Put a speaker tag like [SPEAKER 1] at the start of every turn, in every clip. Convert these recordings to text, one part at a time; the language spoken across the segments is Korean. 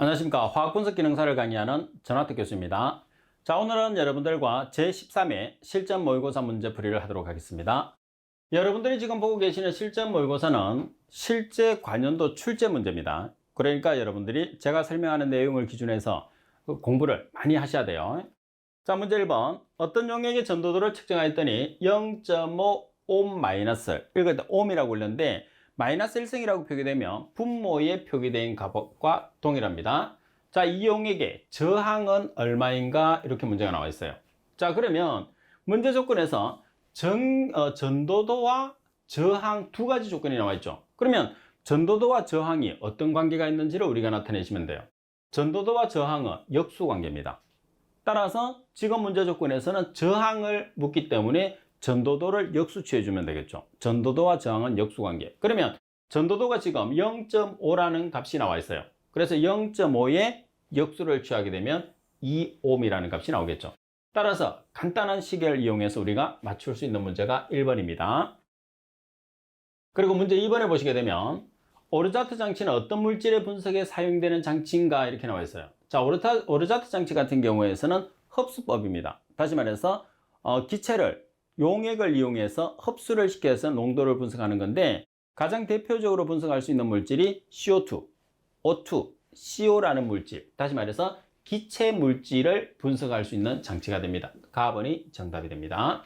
[SPEAKER 1] 안녕하십니까. 화학분석기능사를 강의하는 전학택 교수입니다. 자, 오늘은 여러분들과 제13회 실전 모의고사 문제 풀이를 하도록 하겠습니다. 여러분들이 지금 보고 계시는 실전 모의고사는 실제 관연도 출제 문제입니다. 그러니까 여러분들이 제가 설명하는 내용을 기준해서 공부를 많이 하셔야 돼요. 자, 문제 1번. 어떤 용액의 전도도를 측정하였더니 0.5 옴 마이너스, 이걸 옴이라고 불렸는데 마이너스 1승이라고 표기되면 분모에 표기된 값과 동일합니다. 자, 이 용액의 저항은 얼마인가? 이렇게 문제가 나와 있어요. 자, 그러면 문제 조건에서 전도도와 저항 두 가지 조건이 나와 있죠. 그러면 전도도와 저항이 어떤 관계가 있는지를 우리가 나타내시면 돼요. 전도도와 저항은 역수 관계입니다. 따라서 지금 문제 조건에서는 저항을 묻기 때문에 전도도를 역수 취해주면 되겠죠. 전도도와 저항은 역수관계. 그러면 전도도가 지금 0.5라는 값이 나와 있어요. 그래서 0.5에 역수를 취하게 되면 2옴이라는 값이 나오겠죠. 따라서 간단한 시계를 이용해서 우리가 맞출 수 있는 문제가 1번입니다. 그리고 문제 2번에 보시게 되면 오르자트 장치는 어떤 물질의 분석에 사용되는 장치인가? 이렇게 나와 있어요. 자, 오르자트 장치 같은 경우에서는 흡수법입니다. 다시 말해서 기체를 용액을 이용해서 흡수를 시켜서 농도를 분석하는 건데 가장 대표적으로 분석할 수 있는 물질이 CO2, O2, CO라는 물질, 다시 말해서 기체 물질을 분석할 수 있는 장치가 됩니다. 가번이 정답이 됩니다.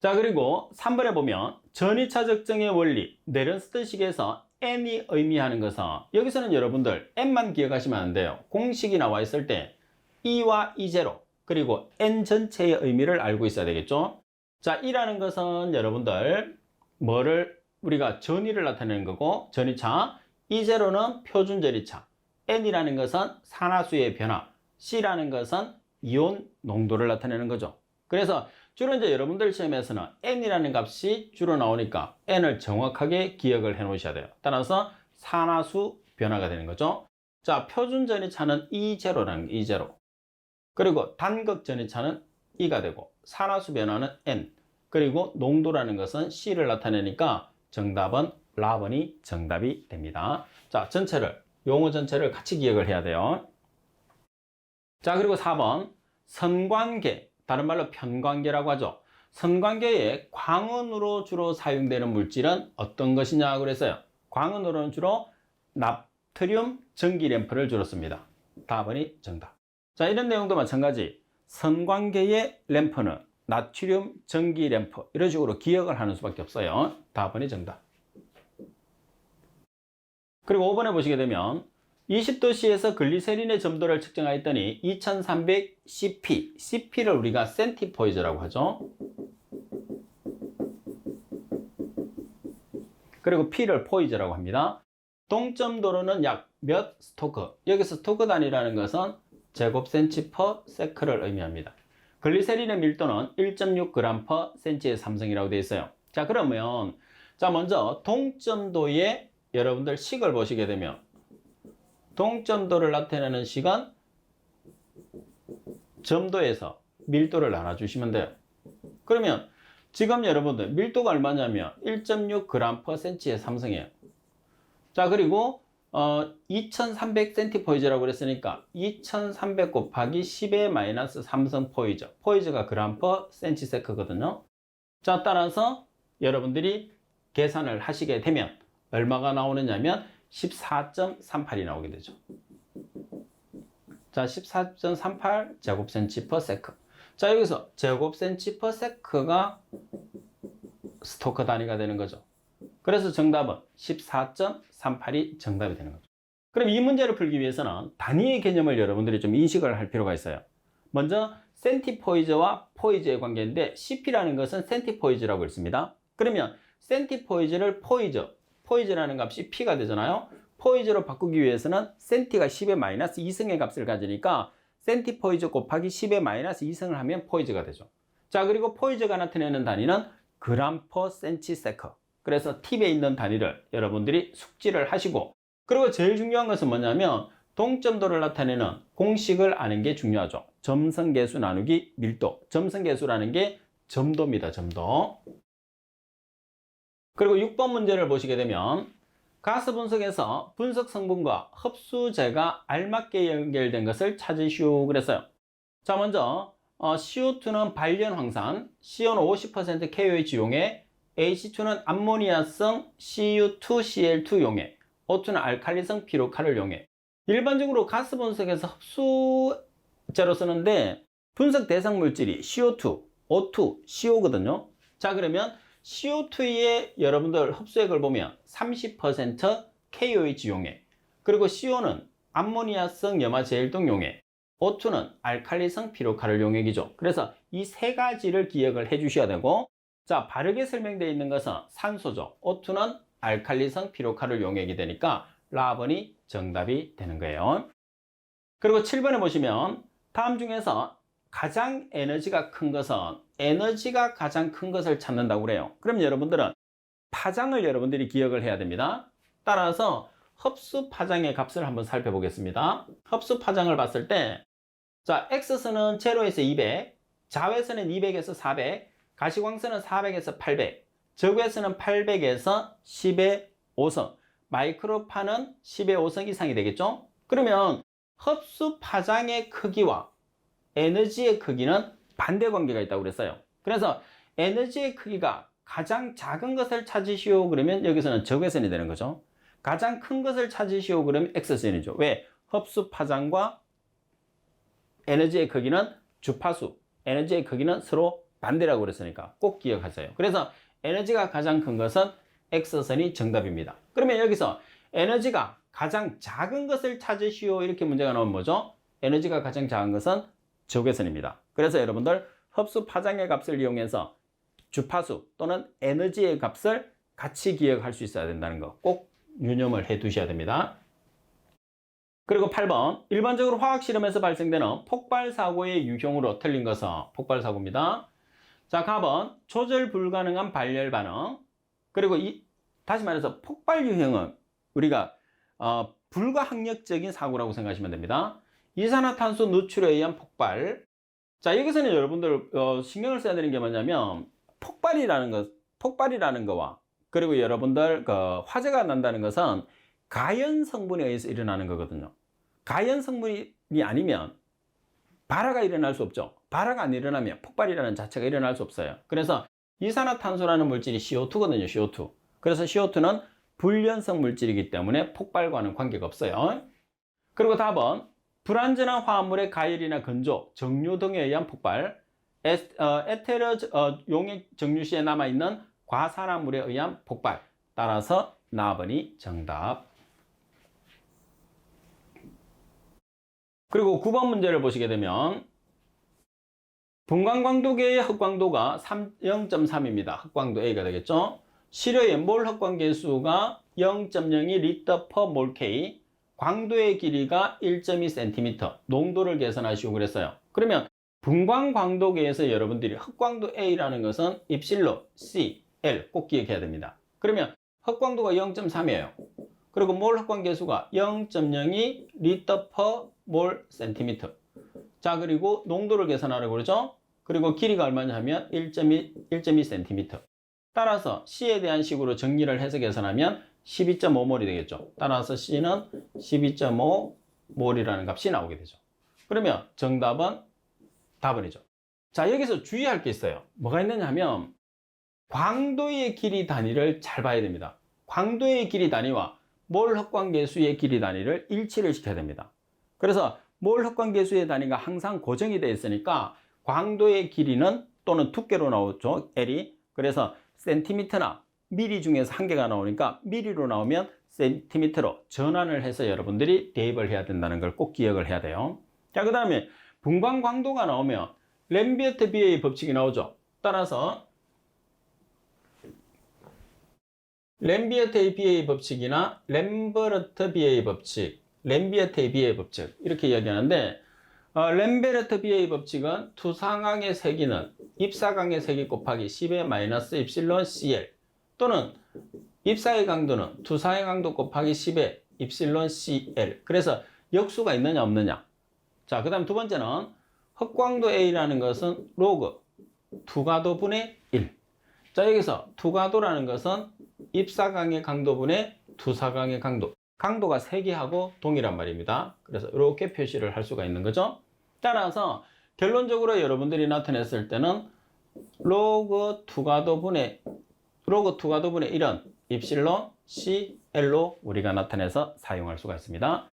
[SPEAKER 1] 자, 그리고 3번에 보면 전이차 적정의 원리, 네른스트식에서 N이 의미하는 것은, 여기서는 여러분들 N만 기억하시면 안 돼요. 공식이 나와 있을 때 E와 E0 그리고 N 전체의 의미를 알고 있어야 되겠죠. 자, E라는 것은 여러분들 뭐를 우리가 전위를 나타내는 거고 전이차, E0는 표준 전이차, N이라는 것은 산화수의 변화, C라는 것은 이온 농도를 나타내는 거죠. 그래서 주로 이제 여러분들 시험에서는 N이라는 값이 주로 나오니까 N을 정확하게 기억을 해 놓으셔야 돼요. 따라서 산화수 변화가 되는 거죠. 자, 표준 전이차는 E0라는 게 E0. 그리고 단극 전이차는 E가 되고 산화수 변화는 N, 그리고 농도라는 것은 C를 나타내니까 정답은 라번이 정답이 됩니다. 자, 용어 전체를 같이 기억을 해야 돼요. 자, 그리고 4번 선관계, 다른 말로 편관계라고 하죠. 선관계에 광원으로 주로 사용되는 물질은 어떤 것이냐 그랬어요. 광원으로는 주로 나트륨 전기램프를 주로 씁니다. 답은이 정답. 자, 이런 내용도 마찬가지. 선관계의 램프는 나트륨 전기램프, 이런 식으로 기억을 하는 수밖에 없어요. 답은이 정답. 그리고 5번에 보시게 되면 20도씨에서 글리세린의 점도를 측정하였더니 2300 CP, CP를 우리가 센티포이즈라고 하죠. 그리고 P를 포이즈라고 합니다. 동점도로는 약 몇 스토크, 여기서 스토크 단위라는 것은 제곱센치 퍼 세크를 의미합니다. 글리세린의 밀도는 1.6g per cm의 삼성이라고 되어 있어요. 자, 그러면 자, 먼저 동점도의 여러분들 식을 보시게 되면 동점도를 나타내는 식은 점도에서 밀도를 나눠주시면 돼요. 그러면 지금 여러분들 밀도가 얼마냐면 1.6g per cm의 삼성이에요. 자, 그리고 2300cm포이즈라고 그랬으니까 2300 곱하기 10의 마이너스 3성 포이즈, 포이즈가 그램 퍼 센치세크거든요. 자, 따라서 여러분들이 계산을 하시게 되면 얼마가 나오느냐면 14.38이 나오게 되죠. 자, 14.38 제곱센치 퍼 세크. 자, 여기서 제곱센치 퍼 세크가 스토크 단위가 되는 거죠. 그래서 정답은 14.38이 정답이 되는 거죠. 그럼 이 문제를 풀기 위해서는 단위의 개념을 여러분들이 좀 인식을 할 필요가 있어요. 먼저 센티포이즈와 포이즈의 관계인데 CP라는 것은 센티포이즈라고 했습니다. 그러면 센티포이즈를 포이즈라는 값이 P가 되잖아요. 포이즈로 바꾸기 위해서는 센티가 10의 마이너스 2승의 값을 가지니까 센티포이즈 곱하기 10의 마이너스 2승을 하면 포이즈가 되죠. 자, 그리고 포이즈가 나타내는 단위는 그램 퍼 센치세크. 그래서 팁에 있는 단위를 여러분들이 숙지를 하시고, 그리고 제일 중요한 것은 뭐냐면 동점도를 나타내는 공식을 아는 게 중요하죠. 점성계수 나누기 밀도. 점성계수라는 게 점도입니다. 점도. 그리고 6번 문제를 보시게 되면 가스 분석에서 분석 성분과 흡수제가 알맞게 연결된 것을 찾으시오 그랬어요. 자, 먼저 CO2는 발연 황산, CO는 50% KOH 용해, H2는 암모니아성 CU2CL2 용해, O2는 알칼리성 피로칼을 용해. 일반적으로 가스 분석에서 흡수제로 쓰는데 분석 대상 물질이 CO2, O2, CO거든요. 자, 그러면 CO2의 여러분들 흡수액을 보면 30% KOH 용해, 그리고 CO는 암모니아성 염화제일동 용해, O2는 알칼리성 피로칼을 용액이죠. 그래서 이 세 가지를 기억을 해 주셔야 되고, 자, 바르게 설명되어 있는 것은 산소죠. O2는 알칼리성 피로칼을 용액이 되니까 라번이 정답이 되는 거예요. 그리고 7번에 보시면 다음 중에서 가장 에너지가 큰 것은 에너지가 가장 큰 것을 찾는다고 그래요. 그럼 여러분들은 파장을 여러분들이 기억을 해야 됩니다. 따라서 흡수 파장의 값을 한번 살펴보겠습니다. 흡수 파장을 봤을 때, 자, X선은 0에서 200, 자외선은 200에서 400, 가시광선은 400에서 800, 적외선은 800에서 10의 5성, 마이크로파는 10의 5성 이상이 되겠죠? 그러면 흡수 파장의 크기와 에너지의 크기는 반대 관계가 있다고 그랬어요. 그래서 에너지의 크기가 가장 작은 것을 찾으시오 그러면 여기서는 적외선이 되는 거죠. 가장 큰 것을 찾으시오 그러면 X선이죠. 왜? 흡수 파장과 에너지의 크기는 주파수, 에너지의 크기는 서로 반대라고 그랬으니까 꼭 기억하세요. 그래서 에너지가 가장 큰 것은 X선이 정답입니다. 그러면 여기서 에너지가 가장 작은 것을 찾으시오 이렇게 문제가 나오면 뭐죠? 에너지가 가장 작은 것은 적외선입니다. 그래서 여러분들 흡수 파장의 값을 이용해서 주파수 또는 에너지의 값을 같이 기억할 수 있어야 된다는 거 꼭 유념을 해 두셔야 됩니다. 그리고 8번, 일반적으로 화학실험에서 발생되는 폭발사고의 유형으로 틀린 것은 폭발사고입니다. 자, 가번, 조절 불가능한 발열 반응. 그리고 다시 말해서 폭발 유형은 우리가 불가항력적인 사고라고 생각하시면 됩니다. 이산화탄소 노출에 의한 폭발. 자, 여기서는 여러분들 신경을 써야 되는 게 뭐냐면 폭발이라는 거와 그리고 여러분들 화재가 난다는 것은 가연 성분에 의해서 일어나는 거거든요. 가연 성분이 아니면 발화가 일어날 수 없죠. 발화가 안 일어나면 폭발이라는 자체가 일어날 수 없어요. 그래서 이산화탄소라는 물질이 CO2거든요. CO2. 그래서 CO2는 불연성 물질이기 때문에 폭발과는 관계가 없어요. 그리고 답은 불안전한 화합물의 가열이나 건조, 정류 등에 의한 폭발, 에테르 용액 정류 시에 남아있는 과산화물에 의한 폭발. 따라서 나번이 정답. 그리고 9번 문제를 보시게 되면 분광광도계의 흑광도가 0.3입니다. 흑광도 A가 되겠죠. 시료의 몰 흑광계수가 0.02 리터 per 몰 K, 광도의 길이가 1.2cm, 농도를 계산하시오 그랬어요. 그러면 분광광도계에서 여러분들이 흑광도 A라는 것은 입실로 C, L 꼭 기억해야 됩니다. 그러면 흑광도가 0.3이에요. 그리고 몰 흑광계수가 0.02 리터 per 몰 cm. 자, 그리고 농도를 계산하라고 그러죠. 그리고 길이가 얼마냐 하면 1.2cm. 따라서 C에 대한 식으로 정리를 해서 계산하면 12.5몰이 되겠죠. 따라서 C는 12.5몰이라는 값이 나오게 되죠. 그러면 정답은 답은이죠. 자, 여기서 주의할 게 있어요. 뭐가 있느냐 하면 광도의 길이 단위를 잘 봐야 됩니다. 광도의 길이 단위와 몰 흑광계수의 길이 단위를 일치를 시켜야 됩니다. 그래서 몰 흑광계수의 단위가 항상 고정이 되어 있으니까 광도의 길이는 또는 두께로 나오죠. L이. 그래서 센티미터나 미리 중에서 한 개가 나오니까 미리로 나오면 센티미터로 전환을 해서 여러분들이 대입을 해야 된다는 걸 꼭 기억을 해야 돼요. 자, 그 다음에 분광광도가 나오면 램비어트 비해의 법칙이 나오죠. 따라서 램비어트의 비해의 법칙이나 램버르트 비해의 법칙, 램비어트의 비해의 법칙 이렇게 이야기하는데 램베르트 비해의 법칙은 투상항의 세기는 입사강의 세기 곱하기 10의 마이너스 입실론 CL 또는 입사의 강도는 투사의 강도 곱하기 10의 입실론 CL. 그래서 역수가 있느냐 없느냐. 자, 그 다음 두 번째는 흑광도 A라는 것은 로그 투가도분의 1. 자, 여기서 투가도라는 것은 입사강의 강도분의 투사강의 강도. 강도가 3개하고 동일한 말입니다. 그래서 이렇게 표시를 할 수가 있는 거죠. 따라서 결론적으로 여러분들이 나타냈을 때는 로그 투가도분의 1은 입실론 CL로 우리가 나타내서 사용할 수가 있습니다.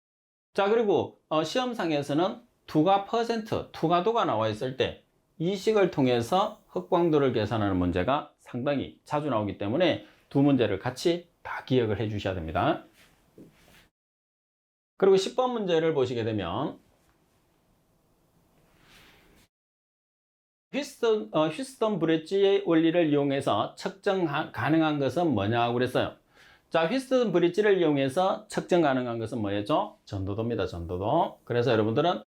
[SPEAKER 1] 자, 그리고 시험상에서는 투가도가 나와 있을 때 이 식을 통해서 흑광도를 계산하는 문제가 상당히 자주 나오기 때문에 두 문제를 같이 다 기억을 해 주셔야 됩니다. 그리고 10번 문제를 보시게 되면 휘스턴 브릿지의 원리를 이용해서 측정 가능한 것은 뭐냐고 그랬어요. 자, 휘스턴 브릿지를 이용해서 측정 가능한 것은 뭐였죠? 전도도입니다. 전도도. 그래서 여러분들은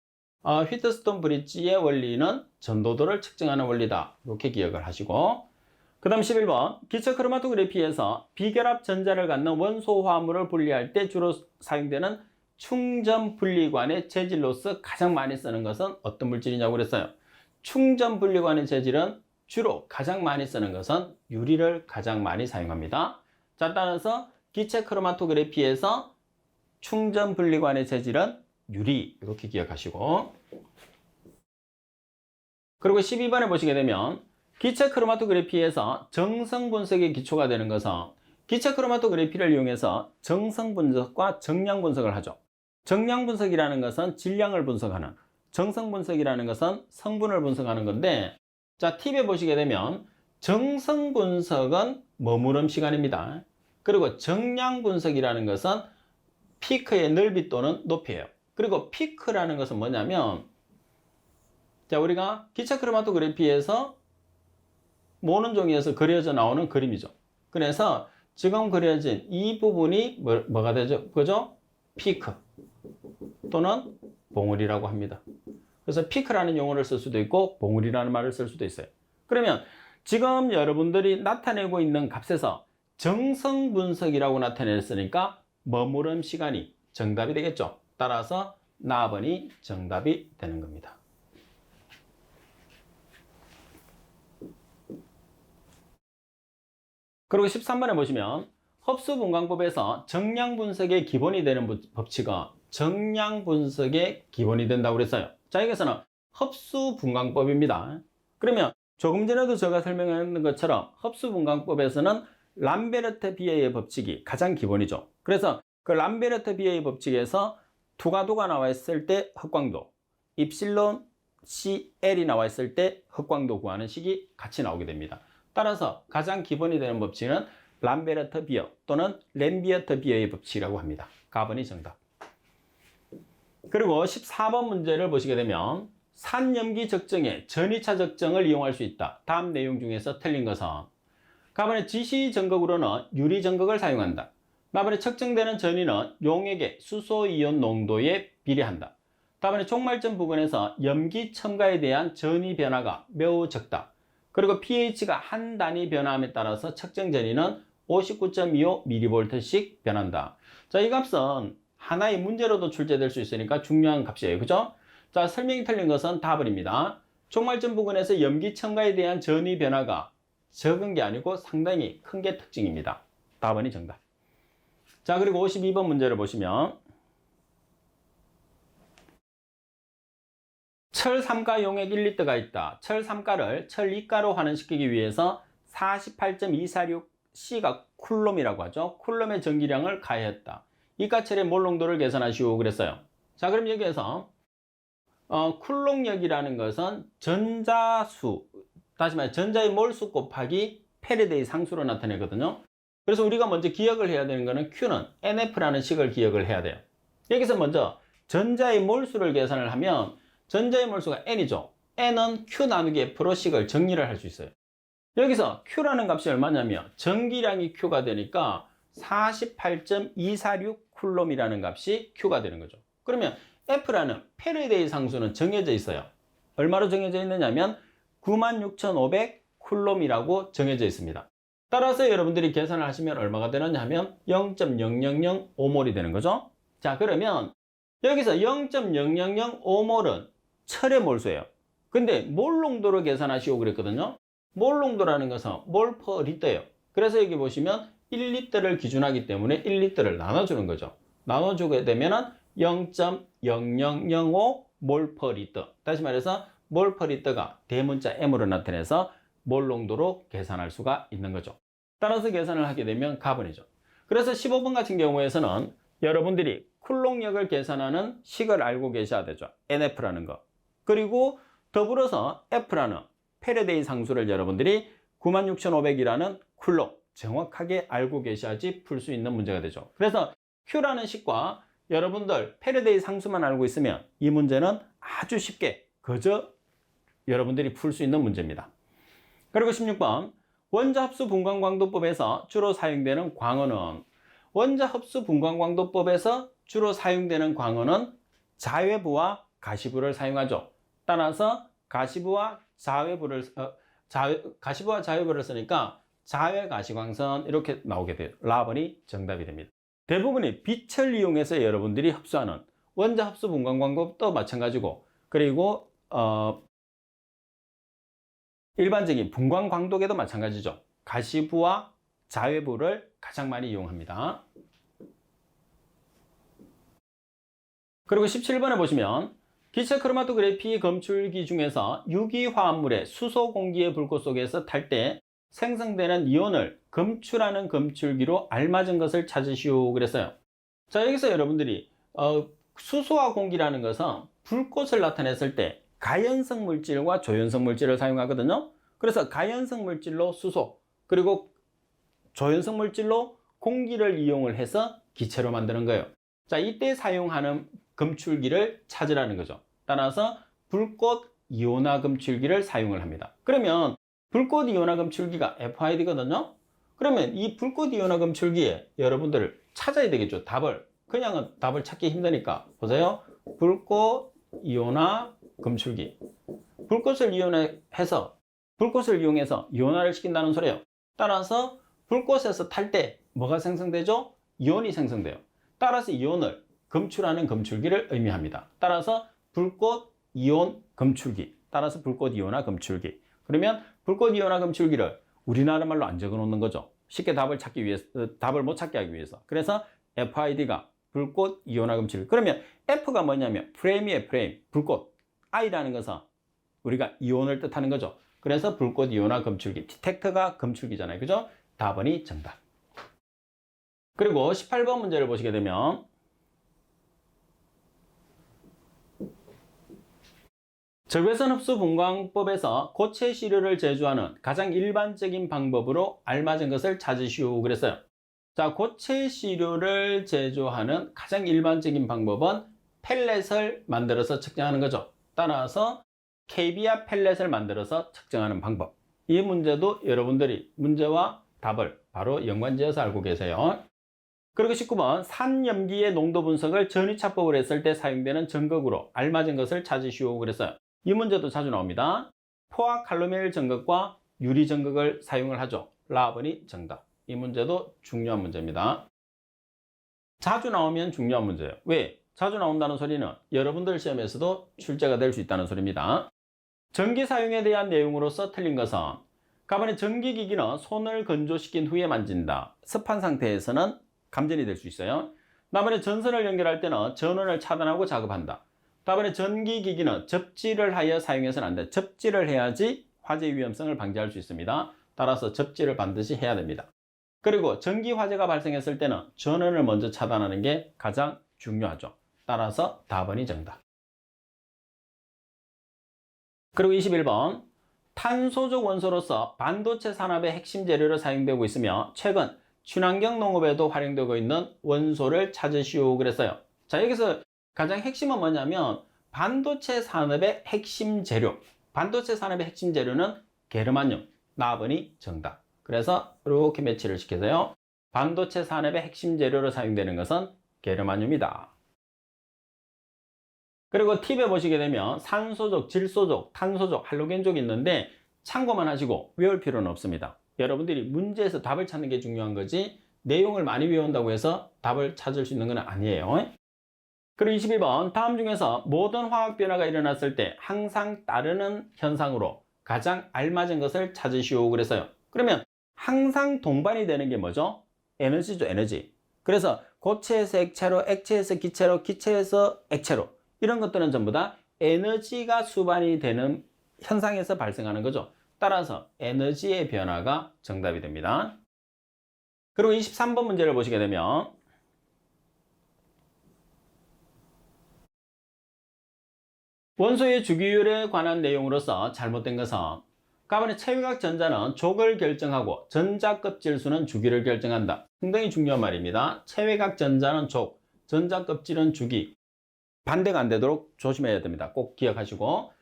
[SPEAKER 1] 휘스턴 브릿지의 원리는 전도도를 측정하는 원리다. 이렇게 기억을 하시고, 그 다음 11번 기체 크로마토그래피에서 비결합 전자를 갖는 원소 화합물을 분리할 때 주로 사용되는 충전 분리관의 재질로서 가장 많이 쓰는 것은 어떤 물질이냐고 그랬어요. 충전 분리관의 재질은 주로 가장 많이 쓰는 것은 유리를 가장 많이 사용합니다. 자, 따라서 기체 크로마토그래피에서 충전 분리관의 재질은 유리, 이렇게 기억하시고, 그리고 12번에 보시게 되면 기체 크로마토그래피에서 정성 분석의 기초가 되는 것은 기체 크로마토그래피를 이용해서 정성 분석과 정량 분석을 하죠. 정량 분석이라는 것은 질량을 분석하는, 정성 분석이라는 것은 성분을 분석하는 건데, 자, 팁에 보시게 되면 정성 분석은 머무름 시간입니다. 그리고 정량 분석이라는 것은 피크의 넓이 또는 높이예요. 그리고 피크라는 것은 뭐냐면, 자, 우리가 기체 크로마토그래피에서 모는 종이에서 그려져 나오는 그림이죠. 그래서 지금 그려진 이 부분이 뭐가 되죠? 그죠? 피크 또는 봉우리라고 합니다. 그래서 피크라는 용어를 쓸 수도 있고 봉우리라는 말을 쓸 수도 있어요. 그러면 지금 여러분들이 나타내고 있는 값에서 정성 분석이라고 나타냈으니까 머무름 시간이 정답이 되겠죠. 따라서 나번이 정답이 되는 겁니다. 그리고 13번에 보시면 흡수분광법에서 정량 분석의 기본이 되는 법칙은 정량 분석의 기본이 된다고 그랬어요. 자, 여기서는 흡수분광법입니다. 그러면 조금 전에도 제가 설명했던 것처럼 흡수분광법에서는 람베르트 비에의 법칙이 가장 기본이죠. 그래서 그 람베르트 비에의 법칙에서 투가도가 나와 있을 때 흑광도, 입실론 CL이 나와 있을 때 흑광도 구하는 식이 같이 나오게 됩니다. 따라서 가장 기본이 되는 법칙은 람베르트 비어 또는 램비어트 비어의 법칙이라고 합니다. 가번이 정답. 그리고 14번 문제를 보시게 되면 산염기 적정에 전이차 적정을 이용할 수 있다. 다음 내용 중에서 틀린 것은 가번의 지시 전극으로는 유리 전극을 사용한다. 나번에 측정되는 전이는 용액의 수소이온 농도에 비례한다. 다번에 종말점 부근에서 염기 첨가에 대한 전이 변화가 매우 적다. 그리고 pH가 한 단위 변화함에 따라서 측정 전이는 59.25mV씩 변한다. 자, 이 값은 하나의 문제로도 출제될 수 있으니까 중요한 값이에요. 그죠? 자, 설명이 틀린 것은 다번입니다. 종말점 부근에서 염기 첨가에 대한 전이 변화가 적은 게 아니고 상당히 큰 게 특징입니다. 다번이 정답. 자, 그리고 52번 문제를 보시면 철 3가 용액 1리터가 있다. 철 3가를 철 2가로 환원시키기 위해서 48.246C가 쿨롬이라고 하죠. 쿨롬의 전기량을 가했다. 이가철의 몰 농도를 계산하시오 그랬어요. 자, 그럼 여기에서 쿨롱력이라는 것은 전자수, 다시 말해 전자의 몰수 곱하기 패러데이 상수로 나타내거든요. 그래서 우리가 먼저 기억을 해야 되는 것은 Q는 NF라는 식을 기억을 해야 돼요. 여기서 먼저 전자의 몰수를 계산을 하면 전자의 몰수가 N이죠. N은 Q 나누기 F로 식을 정리를 할 수 있어요. 여기서 Q라는 값이 얼마냐면 전기량이 Q가 되니까 48.246 쿨롬이라는 값이 Q가 되는 거죠. 그러면 F라는 패러데이 상수는 정해져 있어요. 얼마로 정해져 있느냐면 96,500 쿨롬이라고 정해져 있습니다. 따라서 여러분들이 계산을 하시면 얼마가 되느냐 하면 0.0005몰이 되는 거죠. 자, 그러면 여기서 0.0005몰은 철의 몰수예요. 근데 몰 농도를 계산하시오 그랬거든요. 몰 농도라는 것은 몰 퍼 리터예요. 그래서 여기 보시면 1리터를 기준하기 때문에 1리터를 나눠주는 거죠. 나눠주게 되면은 0.0005 몰 퍼 리터. 다시 말해서 몰 퍼 리터가 대문자 M으로 나타내서 몰 농도로 계산할 수가 있는 거죠. 따라서 계산을 하게 되면 가번이죠. 그래서 15번 같은 경우에서는 여러분들이 쿨롱력을 계산하는 식을 알고 계셔야 되죠. NF라는 거. 그리고 더불어서 F라는 패러데이 상수를 여러분들이 96,500이라는 쿨롱 정확하게 알고 계셔야지 풀 수 있는 문제가 되죠. 그래서 Q라는 식과 여러분들 패러데이 상수만 알고 있으면 이 문제는 아주 쉽게 그저 여러분들이 풀 수 있는 문제입니다. 그리고 16번 원자합수 분광광도법에서 주로 사용되는 광어는 원자합수 분광광도법에서 주로 사용되는 광어는 자외부와 가시부를 사용하죠. 따라서 가시부와 자외부를 쓰니까 자외가시광선 이렇게 나오게 돼요. 라번이 정답이 됩니다. 대부분이 빛을 이용해서 여러분들이 흡수하는 원자합수 분광광도법도 마찬가지고 그리고 일반적인 분광광도계도 마찬가지죠. 가시부와 자외부를 가장 많이 이용합니다. 그리고 17번에 보시면 기체 크로마토그래피 검출기 중에서 유기화합물의 수소 공기의 불꽃 속에서 탈 때 생성되는 이온을 검출하는 검출기로 알맞은 것을 찾으시오 그랬어요. 자, 여기서 여러분들이 수소와 공기라는 것은 불꽃을 나타냈을 때 가연성 물질과 조연성 물질을 사용하거든요. 그래서 가연성 물질로 수소 그리고 조연성 물질로 공기를 이용을 해서 기체로 만드는 거예요. 자, 이때 사용하는 검출기를 찾으라는 거죠. 따라서 불꽃 이온화 검출기를 사용을 합니다. 그러면 불꽃 이온화 검출기가 FID거든요. 그러면 이 불꽃 이온화 검출기에 여러분들을 찾아야 되겠죠. 답을. 그냥은 답을 찾기 힘드니까. 보세요. 불꽃 이온화 검출기. 불꽃을 이용해서 이온화를 시킨다는 소리예요. 따라서 불꽃에서 탈 때 뭐가 생성되죠? 이온이 생성돼요. 따라서 이온을 검출하는 검출기를 의미합니다. 따라서 불꽃 이온 검출기. 따라서 불꽃 이온화 검출기. 그러면 불꽃 이온화 검출기를 우리나라 말로 안 적어 놓는 거죠. 쉽게 답을 못 찾게 하기 위해서. 그래서 FID가 불꽃 이온화 검출기. 그러면 F가 뭐냐면 프레임이에요, 프레임. 불꽃. I라는 것은 우리가 이온을 뜻하는 거죠. 그래서 불꽃 이온화 검출기. 디텍터가 검출기잖아요. 그죠? 답번이 정답. 그리고 18번 문제를 보시게 되면 적외선 흡수 분광법에서 고체 시료를 제조하는 가장 일반적인 방법으로 알맞은 것을 찾으시오 그랬어요. 자, 고체 시료를 제조하는 가장 일반적인 방법은 펠렛을 만들어서 측정하는 거죠. 따라서 KB와 펠렛을 만들어서 측정하는 방법. 이 문제도 여러분들이 문제와 답을 바로 연관지어서 알고 계세요. 그리고 19번 산염기의 농도 분석을 전위차법을 했을 때 사용되는 전극으로 알맞은 것을 찾으시오 그랬어요. 이 문제도 자주 나옵니다. 포화 칼로멜 전극과 유리 전극을 사용을 하죠. 라번이 정답. 이 문제도 중요한 문제입니다. 자주 나오면 중요한 문제예요. 왜? 자주 나온다는 소리는 여러분들 시험에서도 출제가 될 수 있다는 소리입니다. 전기 사용에 대한 내용으로서 틀린 것은 가번에 전기기기는 손을 건조시킨 후에 만진다. 습한 상태에서는 감전이 될 수 있어요. 다음에 전선을 연결할 때는 전원을 차단하고 작업한다. 다음에 전기기기는 접지를 하여 사용해서는 안 돼. 접지를 해야지 화재 위험성을 방지할 수 있습니다. 따라서 접지를 반드시 해야 됩니다. 그리고 전기 화재가 발생했을 때는 전원을 먼저 차단하는 게 가장 중요하죠. 따라서 답번이 정답. 그리고 21번 탄소적 원소로서 반도체 산업의 핵심 재료로 사용되고 있으며 최근 친환경 농업에도 활용되고 있는 원소를 찾으시오 그랬어요. 자, 여기서 가장 핵심은 뭐냐면 반도체 산업의 핵심 재료. 반도체 산업의 핵심 재료는 게르마늄. 나번이 정답. 그래서 이렇게 매치를 시켜서요. 반도체 산업의 핵심 재료로 사용되는 것은 게르마늄이다. 그리고 팁에 보시게 되면 산소족, 질소족, 탄소족, 할로겐족이 있는데 참고만 하시고 외울 필요는 없습니다. 여러분들이 문제에서 답을 찾는 게 중요한 거지 내용을 많이 외운다고 해서 답을 찾을 수 있는 건 아니에요. 그리고 22번 다음 중에서 모든 화학 변화가 일어났을 때 항상 따르는 현상으로 가장 알맞은 것을 찾으시오 그랬어요. 그러면 항상 동반이 되는 게 뭐죠? 에너지죠, 에너지. 그래서 고체에서 액체로, 액체에서 기체로, 기체에서 액체로 이런 것들은 전부 다 에너지가 수반이 되는 현상에서 발생하는 거죠. 따라서 에너지의 변화가 정답이 됩니다. 그리고 23번 문제를 보시게 되면 원소의 주기율에 관한 내용으로서 잘못된 것은 가번의 체외각 전자는 족을 결정하고 전자 껍질수는 주기를 결정한다. 상당히 중요한 말입니다. 체외각 전자는 족, 전자 껍질은 주기. 반대가 안 되도록 조심해야 됩니다. 꼭 기억하시고.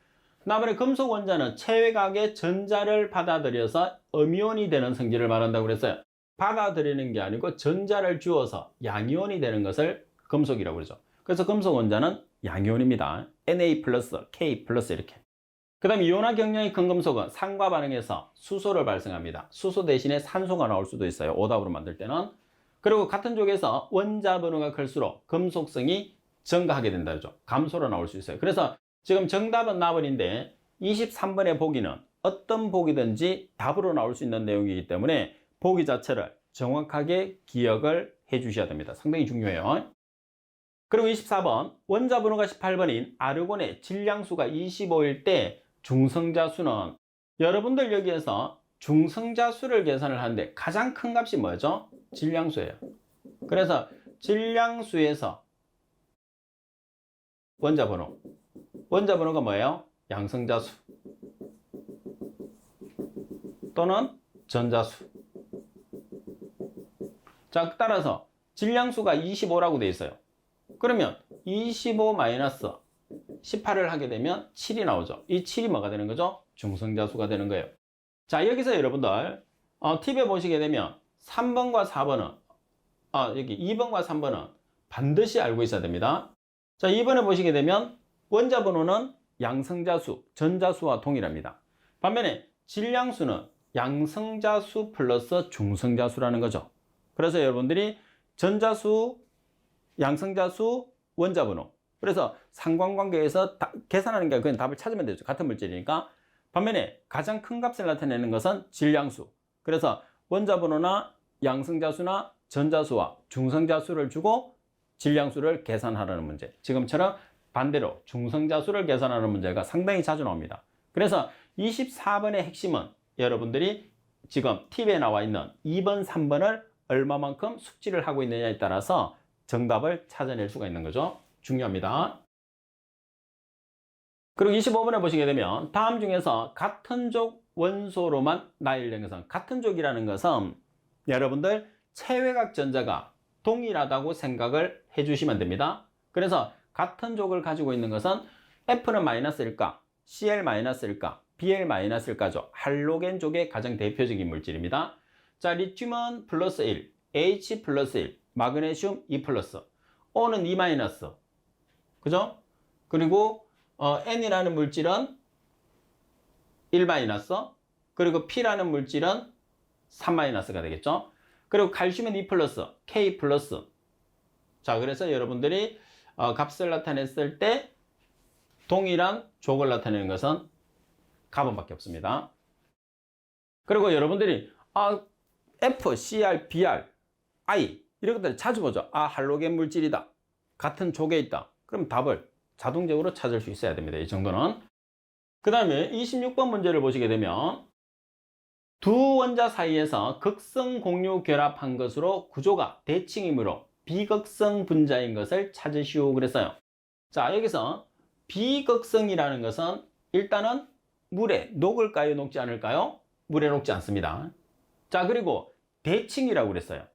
[SPEAKER 1] 나머지 금속 원자는 체외각의 전자를 받아들여서 음이온이 되는 성질을 말한다고 그랬어요. 받아들이는 게 아니고 전자를 주어서 양이온이 되는 것을 금속이라고 그러죠. 그래서 금속 원자는 양이온입니다. Na+, K+ 이렇게. 그 다음 이온화 경량의 금금속은 산과 반응해서 수소를 발생합니다. 수소 대신에 산소가 나올 수도 있어요. 오답으로 만들 때는. 그리고 같은 쪽에서 원자 번호가 클수록 금속성이 증가하게 된다. 그죠? 감소로 나올 수 있어요. 그래서 지금 정답은 나번인데 23번의 보기는 어떤 보기든지 답으로 나올 수 있는 내용이기 때문에 보기 자체를 정확하게 기억을 해 주셔야 됩니다. 상당히 중요해요. 그리고 24번 원자 번호가 18번인 아르곤의 질량수가 25일 때 중성자 수는 여러분들 여기에서 중성자 수를 계산을 하는데 가장 큰 값이 뭐죠? 질량수예요. 그래서 질량수에서 원자 번호가 뭐예요? 양성자수 또는 전자수. 자, 따라서 질량수가 25라고 되어 있어요. 그러면 25 마이너스 18을 하게 되면 7이 나오죠. 이 7이 뭐가 되는 거죠? 중성자수가 되는 거예요. 자, 여기서 여러분들 팁에 보시게 되면 3번과 4번은 여기 2번과 3번은 반드시 알고 있어야 됩니다. 자, 2번에 보시게 되면 원자 번호는 양성자수, 전자수와 동일합니다. 반면에 질량수는 양성자수 플러스 중성자수라는 거죠. 그래서 여러분들이 전자수, 양성자수, 원자 번호. 그래서 상관관계에서 계산하는 게 그냥 답을 찾으면 되죠. 같은 물질이니까. 반면에 가장 큰 값을 나타내는 것은 질량수. 그래서 원자 번호나 양성자수나 전자수와 중성자수를 주고 질량수를 계산하라는 문제. 지금처럼 반대로 중성자수를 계산하는 문제가 상당히 자주 나옵니다. 그래서 24번의 핵심은 여러분들이 지금 팁에 나와 있는 2번, 3번을 얼마만큼 숙지를 하고 있느냐에 따라서 정답을 찾아낼 수가 있는 거죠. 중요합니다. 그리고 25번에 보시게 되면 다음 중에서 같은 족 원소로만 나열된 것은, 같은 족이라는 것은 여러분들 체외각 전자가 동일하다고 생각을 해주시면 됩니다. 그래서 같은 족을 가지고 있는 것은 F는 마이너스일까, Cl 마이너스일까, Bl 마이너스일까죠. 할로겐 족의 가장 대표적인 물질입니다. 자, 리튬은 플러스 1, H 플러스 1, 마그네슘 2 플러스, O는 2 마이너스. 그죠? 그리고 N이라는 물질은 1 마이너스, 그리고 P라는 물질은 3 마이너스가 되겠죠? 그리고 칼슘은 2 플러스, K 플러스. 자, 그래서 여러분들이 값을 나타냈을 때 동일한 족을 나타내는 것은 카본밖에 없습니다. 그리고 여러분들이 F, Cr, Br, I 이런 것들 자주 보죠. 할로겐 물질이다. 같은 족에 있다. 그럼 답을 자동적으로 찾을 수 있어야 됩니다. 이 정도는. 그 다음에 26번 문제를 보시게 되면 두 원자 사이에서 극성 공유 결합한 것으로 구조가 대칭이므로 비극성 분자인 것을 찾으시오 그랬어요. 자, 여기서 비극성이라는 것은 일단은 물에 녹을까요, 녹지 않을까요? 물에 녹지 않습니다. 자, 그리고 대칭이라고 그랬어요.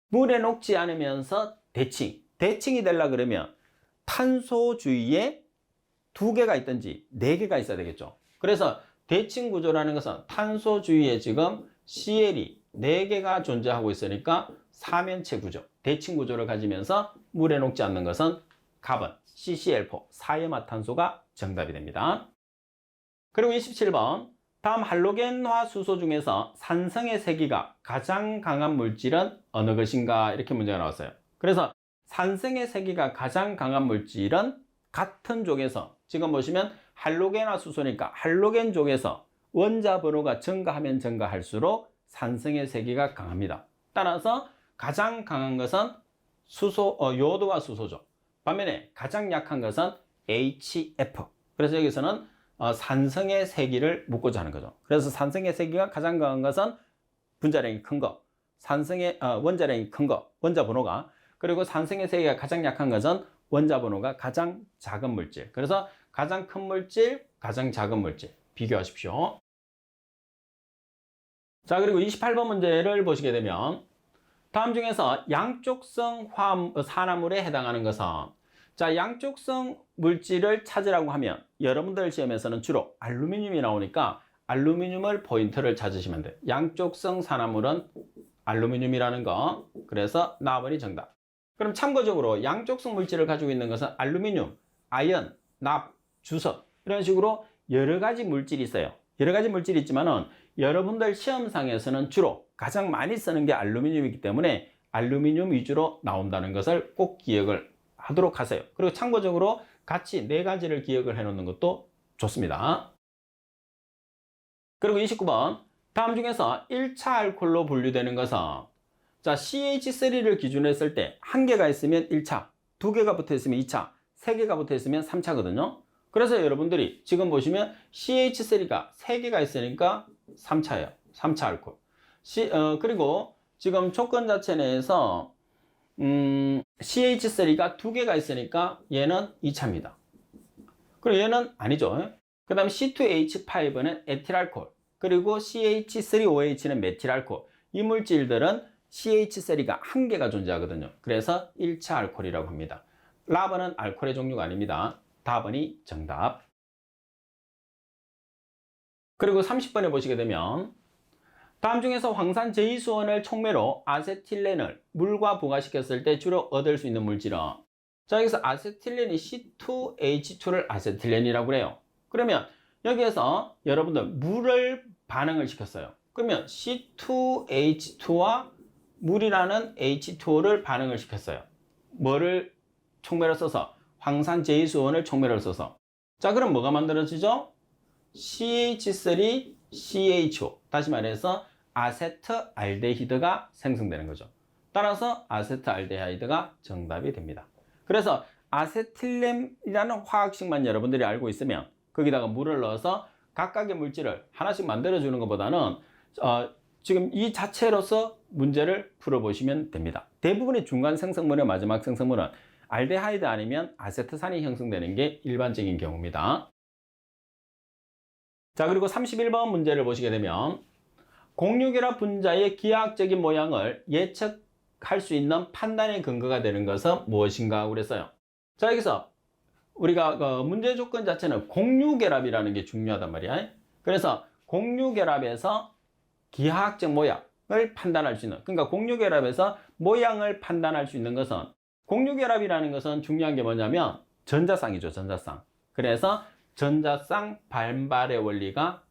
[SPEAKER 1] 물에 녹지 않으면서 대칭이 되려고 그러면 탄소 주위에 2개가 있든지 4개가 있어야 되겠죠. 그래서 대칭 구조라는 것은 탄소 주위에 지금 Cl이 4개가 존재하고 있으니까 사면체 구조, 대칭 구조를 가지면서 물에 녹지 않는 것은 카본, CCl4, 사염화탄소가 정답이 됩니다. 그리고 27번 다음 할로겐화 수소 중에서 산성의 세기가 가장 강한 물질은 어느 것인가, 이렇게 문제가 나왔어요. 그래서 산성의 세기가 가장 강한 물질은 같은 족에서, 지금 보시면 할로겐화 수소니까 할로겐 족에서 원자 번호가 증가하면 증가할수록 산성의 세기가 강합니다. 따라서 가장 강한 것은 요오드와 수소죠. 반면에 가장 약한 것은 HF. 그래서 여기서는 산성의 세기를 묻고자 하는 거죠. 그래서 산성의 세기가 가장 강한 것은 분자량이 큰 거, 원자량이 큰 거, 원자 번호가, 그리고 산성의 세기가 가장 약한 것은 원자 번호가 가장 작은 물질. 그래서 가장 큰 물질, 가장 작은 물질 비교하십시오. 자, 그리고 28번 문제를 보시게 되면 다음 중에서 양쪽성 산화물에 해당하는 것은, 자, 양쪽성 물질을 찾으라고 하면 여러분들 시험에서는 주로 알루미늄이 나오니까 알루미늄을 포인트를 찾으시면 돼요. 양쪽성 산화물은 알루미늄이라는 거. 그래서 4번이 정답. 그럼 참고적으로 양쪽성 물질을 가지고 있는 것은 알루미늄, 아연, 납, 주석 이런 식으로 여러 가지 물질이 있어요. 여러 가지 물질이 있지만은 여러분들 시험상에서는 주로 가장 많이 쓰는 게 알루미늄이기 때문에 알루미늄 위주로 나온다는 것을 꼭 기억을 하도록 하세요. 그리고 참고적으로 같이 4가지를 기억을 해 놓는 것도 좋습니다. 그리고 29번 다음 중에서 1차 알코올로 분류되는 것은, 자, CH3를 기준으로 했을 때 1개가 있으면 1차, 2개가 붙어 있으면 2차, 3개가 붙어 있으면 3차거든요. 그래서 여러분들이 지금 보시면 CH3가 3개가 있으니까 3차예요. 3차 알코올. 그리고 지금 조건 자체 내에서 CH3가 2개가 있으니까 얘는 2차입니다. 그리고 얘는 아니죠. 그 다음에 C2H5는 에틸알코올, 그리고 CH3OH는 메틸알코올. 이 물질들은 CH3가 1개가 존재하거든요. 그래서 1차 알코올이라고 합니다. 라버는 알코올의 종류가 아닙니다. 답번이 정답. 그리고 30번에 보시게 되면 다음 중에서 황산 제이수원을 촉매로 아세틸렌을 물과 부가시켰을 때 주로 얻을 수 있는 물질은, 자, 여기서 아세틸렌이 C2H2를 아세틸렌이라고 그래요. 그러면 여기에서 여러분들 물을 반응을 시켰어요. 그러면 C2H2와 물이라는 H2O를 반응을 시켰어요. 뭐를 촉매로 써서? 황산 제이수원을 촉매로 써서. 자, 그럼 뭐가 만들어지죠? CH3CHO. 다시 말해서 아세트알데히드가 생성되는 거죠. 따라서 아세트알데히드가 정답이 됩니다. 그래서 아세틸렌이라는 화학식만 여러분들이 알고 있으면 거기다가 물을 넣어서 각각의 물질을 하나씩 만들어주는 것보다는 지금 이 자체로서 문제를 풀어보시면 됩니다. 대부분의 중간 생성물의 마지막 생성물은 알데하이드 아니면 아세트산이 형성되는 게 일반적인 경우입니다. 자, 그리고 31번 문제를 보시게 되면 공유결합 분자의 기하학적인 모양을 예측할 수 있는 판단의 근거가 되는 것은 무엇인가 그랬어요. 자, 여기서 우리가 문제 조건 자체는 공유결합이라는 게 중요하단 말이야. 그래서 공유결합에서 기하학적 모양을 판단할 수 있는, 그러니까 공유결합에서 모양을 판단할 수 있는 것은, 공유결합이라는 것은 중요한 게 뭐냐면 전자쌍이죠. 전자쌍. 그래서 전자쌍 반발의 원리가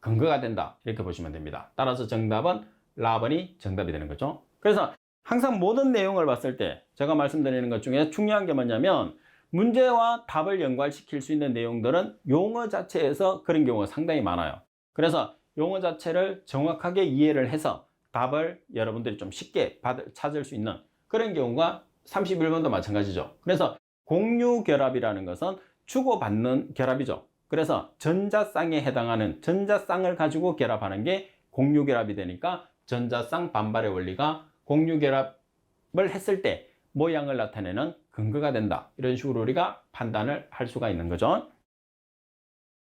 [SPEAKER 1] 근거가 된다, 이렇게 보시면 됩니다. 따라서 정답은 라번이 정답이 되는 거죠. 그래서 항상 모든 내용을 봤을 때 제가 말씀드리는 것 중에 중요한 게 뭐냐면 문제와 답을 연관시킬 수 있는 내용들은 용어 자체에서 그런 경우가 상당히 많아요. 그래서 용어 자체를 정확하게 이해를 해서 답을 여러분들이 좀 쉽게 찾을 수 있는 그런 경우가 31번도 마찬가지죠. 그래서 공유결합이라는 것은 주고받는 결합이죠. 그래서 전자쌍에 해당하는 전자쌍을 가지고 결합하는 게 공유결합이 되니까 전자쌍 반발의 원리가 공유결합을 했을 때 모양을 나타내는 근거가 된다. 이런 식으로 우리가 판단을 할 수가 있는 거죠.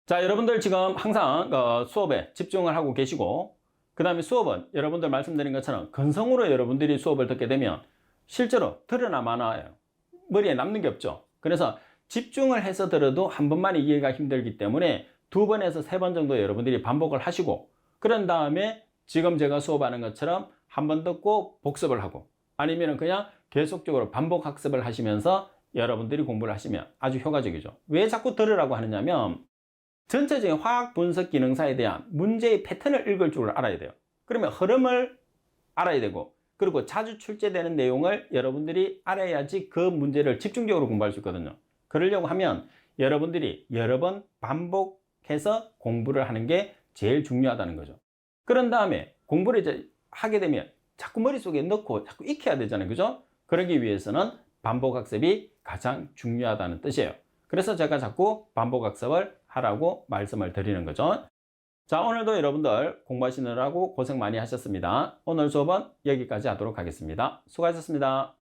[SPEAKER 1] 자, 여러분들 지금 항상 수업에 집중을 하고 계시고, 그 다음에 수업은 여러분들 말씀드린 것처럼 건성으로 여러분들이 수업을 듣게 되면 실제로 들으나 마나요. 머리에 남는 게 없죠. 그래서 집중을 해서 들어도 한 번만에 이해가 힘들기 때문에 2번에서 3번 정도 여러분들이 반복을 하시고, 그런 다음에 지금 제가 수업하는 것처럼 한 번 듣고 복습을 하고, 아니면 그냥 계속적으로 반복 학습을 하시면서 여러분들이 공부를 하시면 아주 효과적이죠. 왜 자꾸 들으라고 하느냐면 전체적인 화학 분석 기능사에 대한 문제의 패턴을 읽을 줄 알아야 돼요. 그러면 흐름을 알아야 되고, 그리고 자주 출제되는 내용을 여러분들이 알아야지 그 문제를 집중적으로 공부할 수 있거든요. 그러려고 하면 여러분들이 여러 번 반복해서 공부를 하는 게 제일 중요하다는 거죠. 그런 다음에 공부를 이제 하게 되면 자꾸 머릿속에 넣고 자꾸 익혀야 되잖아요. 그죠? 그러기 위해서는 반복학습이 가장 중요하다는 뜻이에요. 그래서 제가 자꾸 반복학습을 하라고 말씀을 드리는 거죠. 자, 오늘도 여러분들 공부하시느라고 고생 많이 하셨습니다. 오늘 수업은 여기까지 하도록 하겠습니다. 수고하셨습니다.